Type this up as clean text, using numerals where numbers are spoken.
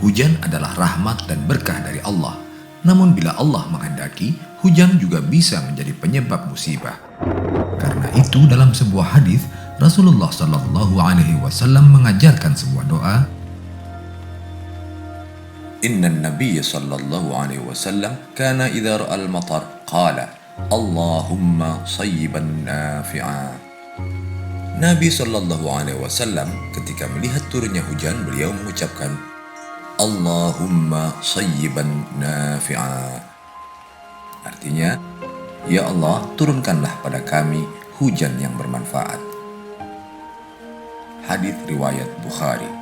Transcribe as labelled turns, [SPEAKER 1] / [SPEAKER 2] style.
[SPEAKER 1] Hujan adalah rahmat dan berkah dari Allah. Namun bila Allah menghendaki, hujan juga bisa menjadi penyebab musibah. Karena itu dalam sebuah hadis Rasulullah Shallallahu Alaihi Wasallam mengajarkan sebuah doa.
[SPEAKER 2] Inna Nabiy Sallallahu Alaihi Wasallam kana idza ra'al matar qala Allahumma sayyiban nafi'a. Nabi Sallallahu Alaihi Wasallam ketika melihat turunnya hujan, beliau mengucapkan Allahumma sayyiban nafi'a. Artinya, ya Allah, turunkanlah pada kami hujan yang bermanfaat. Hadits riwayat Bukhari.